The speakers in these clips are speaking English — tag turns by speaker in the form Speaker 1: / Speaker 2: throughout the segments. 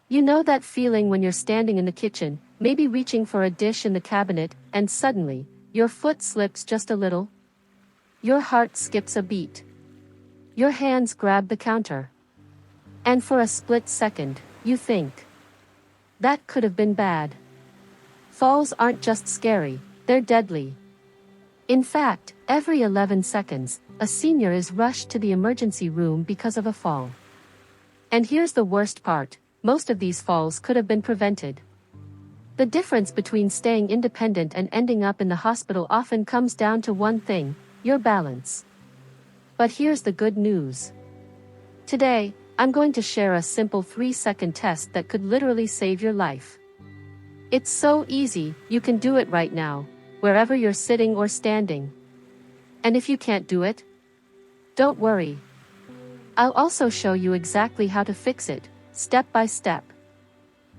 Speaker 1: You know that feeling when you're standing in the kitchen, maybe reaching for a dish in the cabinet, and suddenly, your foot slips just a little? Your heart skips a beat. Your hands grab the counter. And for a split second, you think, that could have been bad. Falls aren't just scary, they're deadly. In fact, every 11 seconds, a senior is rushed to the emergency room because of a fall. And here's the worst part, most of these falls could have been prevented. The difference between staying independent and ending up in the hospital often comes down to one thing, your balance. But here's the good news. Today, I'm going to share a simple 3-second test that could literally save your life. It's so easy, you can do it right now, wherever you're sitting or standing. And if you can't do it, don't worry. I'll also show you exactly how to fix it, step by step.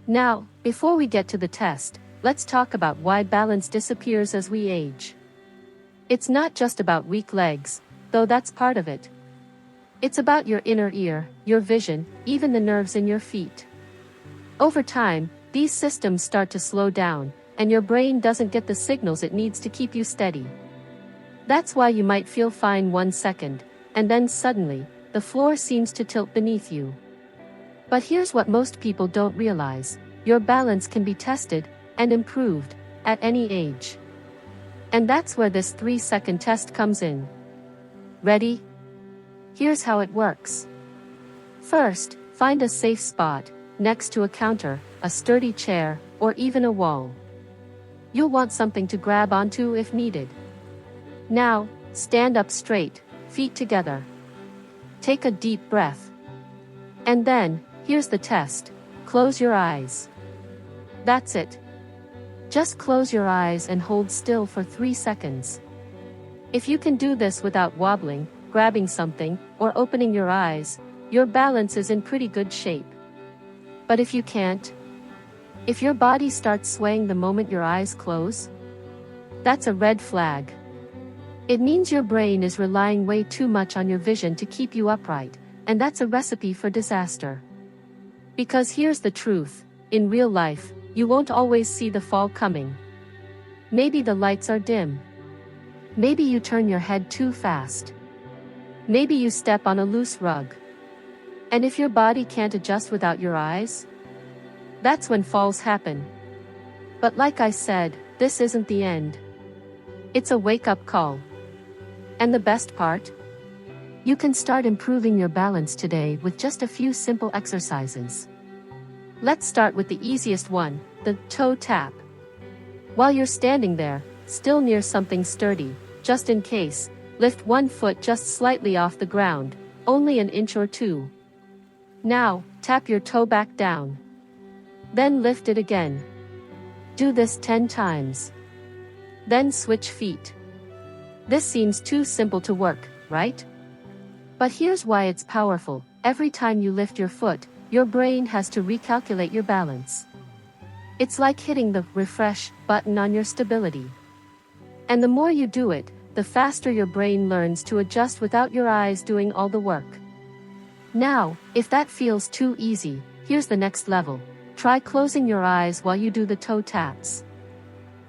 Speaker 1: Now, before we get to the test, let's talk about why balance disappears as we age. It's not just about weak legs, though that's part of it. It's about your inner ear, your vision, even the nerves in your feet. Over time, these systems start to slow down, and your brain doesn't get the signals it needs to keep you steady. That's why you might feel fine 1 second, and then suddenly, the floor seems to tilt beneath you. But here's what most people don't realize, your balance can be tested, and improved, at any age. And that's where this 3-second test comes in. Ready? Here's how it works. First, find a safe spot, next to a counter, a sturdy chair, or even a wall. You'll want something to grab onto if needed. Now, stand up straight, feet together. Take a deep breath. And then, here's the test. Close your eyes. That's it. Just close your eyes and hold still for 3 seconds. If you can do this without wobbling, grabbing something, or opening your eyes, your balance is in pretty good shape. But if you can't, if your body starts swaying the moment your eyes close, that's a red flag. It means your brain is relying way too much on your vision to keep you upright, and that's a recipe for disaster. Because here's the truth, in real life, you won't always see the fall coming. Maybe the lights are dim. Maybe you turn your head too fast. Maybe you step on a loose rug. And if your body can't adjust without your eyes, that's when falls happen. But like I said, this isn't the end. It's a wake-up call. And the best part? You can start improving your balance today with just a few simple exercises. Let's start with the easiest one, the toe tap. While you're standing there, still near something sturdy, just in case, lift one foot just slightly off the ground, only an inch or two. Now, tap your toe back down. Then lift it again. Do this 10 times. Then switch feet. This seems too simple to work, right? But here's why it's powerful. Every time you lift your foot, your brain has to recalculate your balance. It's like hitting the refresh button on your stability. And the more you do it, the faster your brain learns to adjust without your eyes doing all the work. Now, if that feels too easy, here's the next level. Try closing your eyes while you do the toe taps.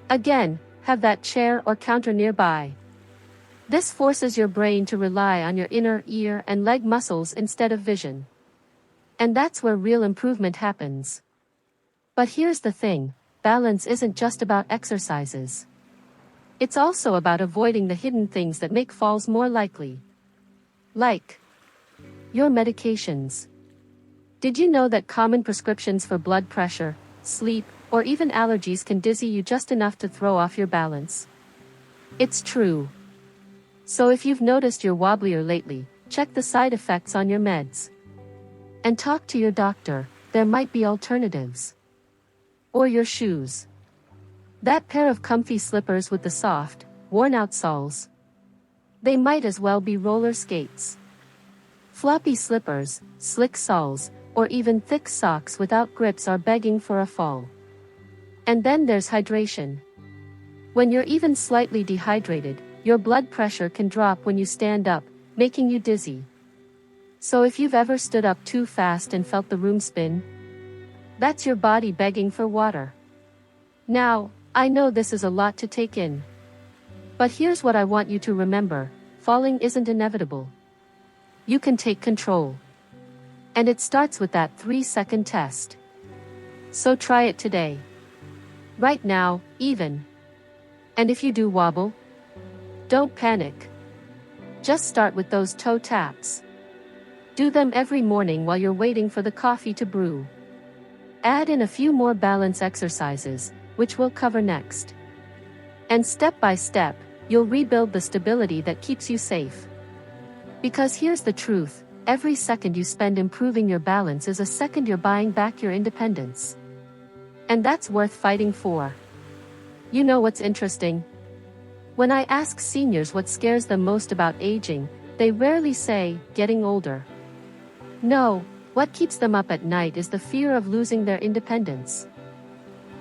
Speaker 1: Again, have that chair or counter nearby. This forces your brain to rely on your inner ear and leg muscles instead of vision. And that's where real improvement happens. But here's the thing, balance isn't just about exercises. It's also about avoiding the hidden things that make falls more likely. Like your medications. Did you know that common prescriptions for blood pressure, sleep, or even allergies can dizzy you just enough to throw off your balance? It's true. So if you've noticed you're wobblier lately, check the side effects on your meds. And talk to your doctor, there might be alternatives. Or your shoes. That pair of comfy slippers with the soft, worn-out soles. They might as well be roller skates. Floppy slippers, slick soles, or even thick socks without grips are begging for a fall. And then there's hydration. When you're even slightly dehydrated, your blood pressure can drop when you stand up, making you dizzy. So if you've ever stood up too fast and felt the room spin, That's your body begging for water. Now, I know this is a lot to take in. But here's what I want you to remember: falling isn't inevitable. You can take control. And it starts with that 3-second test. So try it today. Right now, even. And if you do wobble, don't panic. Just start with those toe taps. Do them every morning while you're waiting for the coffee to brew. Add in a few more balance exercises, which we'll cover next. And step by step, you'll rebuild the stability that keeps you safe. Because here's the truth: every second you spend improving your balance is a second you're buying back your independence. And that's worth fighting for. You know what's interesting? When I ask seniors what scares them most about aging, they rarely say, getting older. No, what keeps them up at night is the fear of losing their independence.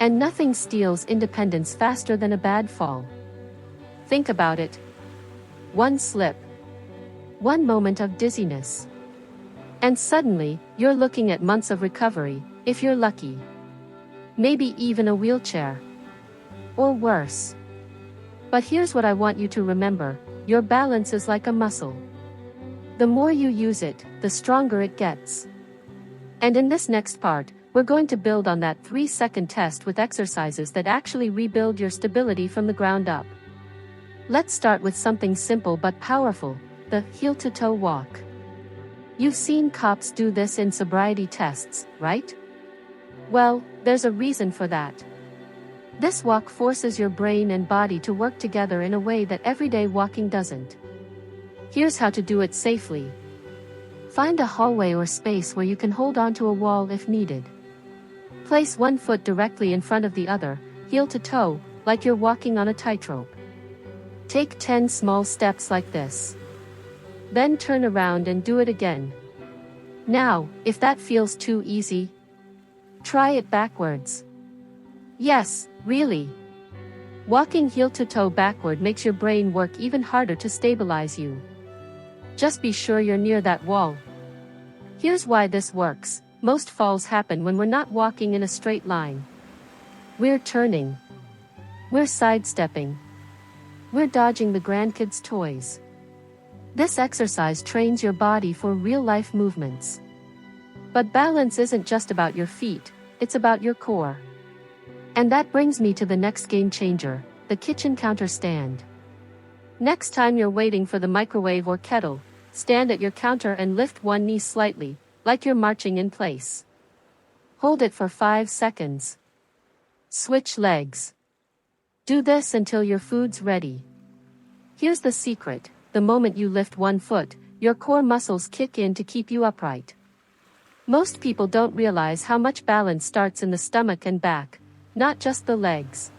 Speaker 1: And nothing steals independence faster than a bad fall. Think about it. One slip. One moment of dizziness. And suddenly, you're looking at months of recovery, if you're lucky. Maybe even a wheelchair. Or worse. But here's what I want you to remember: your balance is like a muscle. The more you use it, the stronger it gets. And in this next part, we're going to build on that 3-second test with exercises that actually rebuild your stability from the ground up. Let's start with something simple but powerful: the heel-to-toe walk. You've seen cops do this in sobriety tests, right? Well, there's a reason for that. This walk forces your brain and body to work together in a way that everyday walking doesn't. Here's how to do it safely. Find a hallway or space where you can hold onto a wall if needed. Place one foot directly in front of the other, heel to toe, like you're walking on a tightrope. Take 10 small steps like this. Then turn around and do it again. Now, if that feels too easy, try it backwards. Yes, really. Walking heel to toe backward makes your brain work even harder to stabilize you. Just be sure you're near that wall. Here's why this works: most falls happen when we're not walking in a straight line. We're turning. We're sidestepping. We're dodging the grandkids' toys. This exercise trains your body for real-life movements. But balance isn't just about your feet, it's about your core. And that brings me to the next game changer: the kitchen counter stand. Next time you're waiting for the microwave or kettle, stand at your counter and lift one knee slightly, like you're marching in place. Hold it for 5 seconds. Switch legs. Do this until your food's ready. Here's the secret: the moment you lift one foot, your core muscles kick in to keep you upright. Most people don't realize how much balance starts in the stomach and back, not just the legs.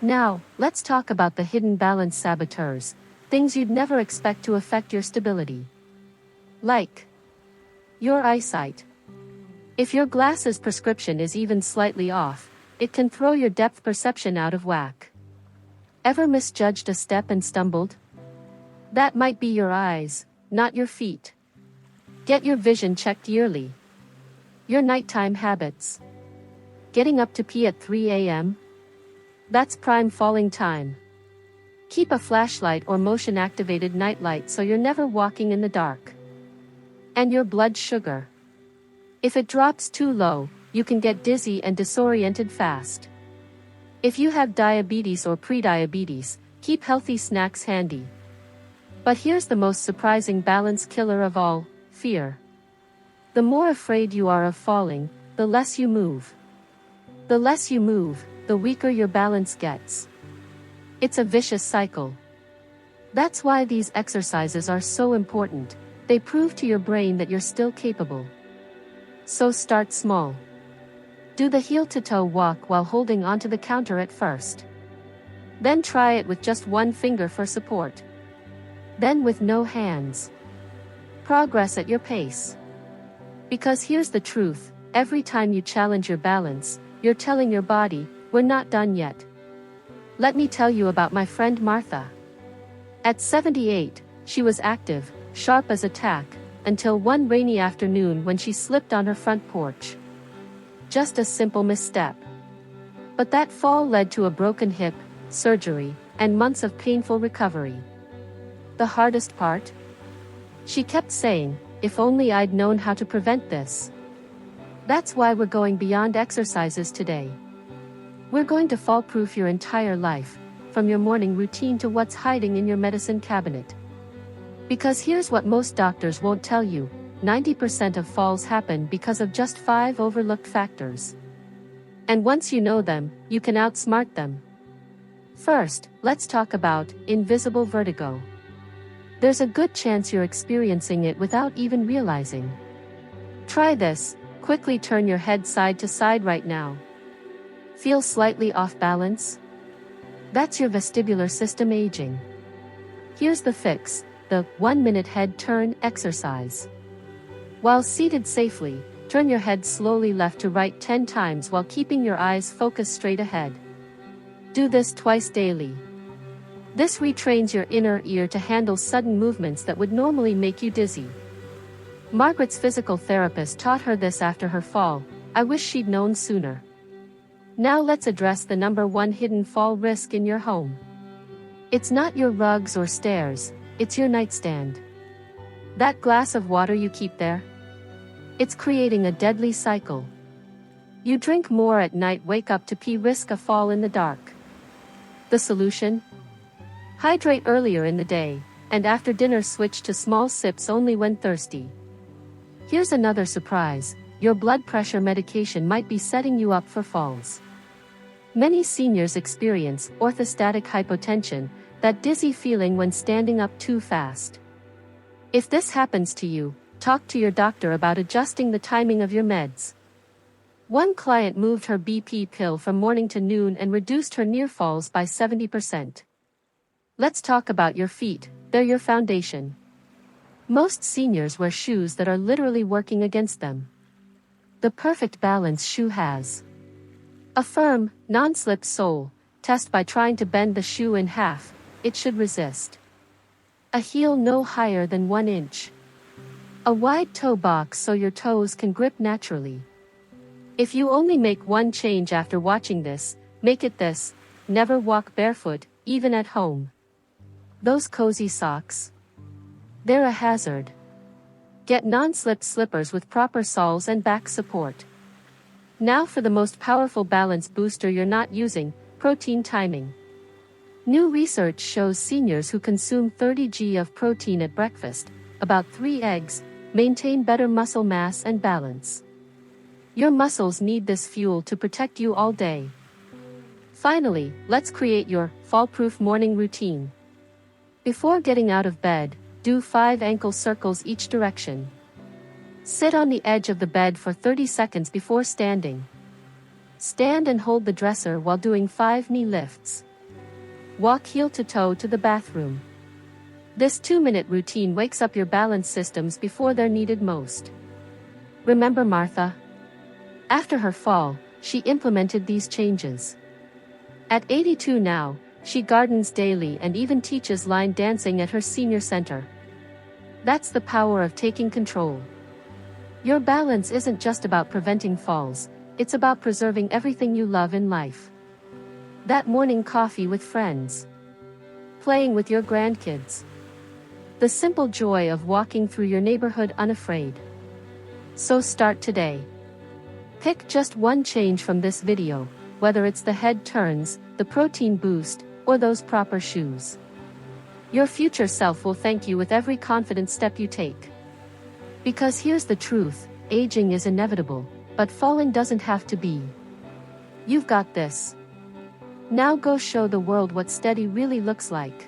Speaker 1: Now, let's talk about the hidden balance saboteurs, things you'd never expect to affect your stability. Like your eyesight. If your glasses prescription is even slightly off, it can throw your depth perception out of whack. Ever misjudged a step and stumbled? That might be your eyes, not your feet. Get your vision checked yearly. Your nighttime habits. Getting up to pee at 3 a.m.? That's prime falling time. Keep a flashlight or motion-activated nightlight so you're never walking in the dark. And your blood sugar. If it drops too low, you can get dizzy and disoriented fast. If you have diabetes or prediabetes, keep healthy snacks handy. But here's the most surprising balance killer of all: fear. The more afraid you are of falling, the less you move. The less you move, the weaker your balance gets. It's a vicious cycle. That's why these exercises are so important. They prove to your brain that you're still capable. So start small. Do the heel-to-toe walk while holding onto the counter at first. Then try it with just one finger for support. Then with no hands. Progress at your pace. Because here's the truth: every time you challenge your balance, you're telling your body, we're not done yet. Let me tell you about my friend Martha. At 78, she was active, sharp as a tack, until one rainy afternoon when she slipped on her front porch. just a simple misstep. But that fall led to a broken hip, surgery, and months of painful recovery. The hardest part? She kept saying, "If only I'd known how to prevent this." That's why we're going beyond exercises today. We're going to fall-proof your entire life, from your morning routine to what's hiding in your medicine cabinet. Because here's what most doctors won't tell you: 90% of falls happen because of just 5 overlooked factors. And once you know them, you can outsmart them. First, let's talk about invisible vertigo. There's a good chance you're experiencing it without even realizing. Try this: quickly turn your head side to side right now. Feel slightly off balance? That's your vestibular system aging. Here's the fix: the 1-minute head turn exercise. While seated safely, turn your head slowly left to right 10 times while keeping your eyes focused straight ahead. Do this twice daily. This retrains your inner ear to handle sudden movements that would normally make you dizzy. Margaret's physical therapist taught her this after her fall. I wish she'd known sooner. Now let's address the number 1 hidden fall risk in your home. It's not your rugs or stairs, it's your nightstand. That glass of water you keep there? It's creating a deadly cycle. You drink more at night, wake up to pee, risk a fall in the dark. The solution? Hydrate earlier in the day, and after dinner switch to small sips only when thirsty. Here's another surprise: your blood pressure medication might be setting you up for falls. Many seniors experience orthostatic hypotension, that dizzy feeling when standing up too fast. If this happens to you, talk to your doctor about adjusting the timing of your meds. One client moved her BP pill from morning to noon and reduced her near falls by 70%. Let's talk about your feet. They're your foundation. Most seniors wear shoes that are literally working against them. The perfect balance shoe has a firm, non-slip sole. Test by trying to bend the shoe in half. It should resist. A heel no higher than 1 inch. A wide toe box so your toes can grip naturally. If you only make one change after watching this, make it this: never walk barefoot, even at home. Those cozy socks? They're a hazard. Get non-slip slippers with proper soles and back support. Now for the most powerful balance booster you're not using: protein timing. New research shows seniors who consume 30 g of protein at breakfast, about 3 eggs, maintain better muscle mass and balance. Your muscles need this fuel to protect you all day. Finally, let's create your fall-proof morning routine. Before getting out of bed, do 5 ankle circles each direction. Sit on the edge of the bed for 30 seconds before standing. Stand and hold the dresser while doing 5 knee lifts. Walk heel to toe to the bathroom. This 2-minute routine wakes up your balance systems before they're needed most. Remember Martha? After her fall, she implemented these changes. At 82 now, she gardens daily and even teaches line dancing at her senior center. That's the power of taking control. Your balance isn't just about preventing falls, it's about preserving everything you love in life. That morning coffee with friends. Playing with your grandkids. The simple joy of walking through your neighborhood unafraid. So start today. Pick just one change from this video, whether it's the head turns, the protein boost, or those proper shoes. Your future self will thank you with every confident step you take. Because here's the truth: aging is inevitable, but falling doesn't have to be. You've got this. Now go show the world what steady really looks like.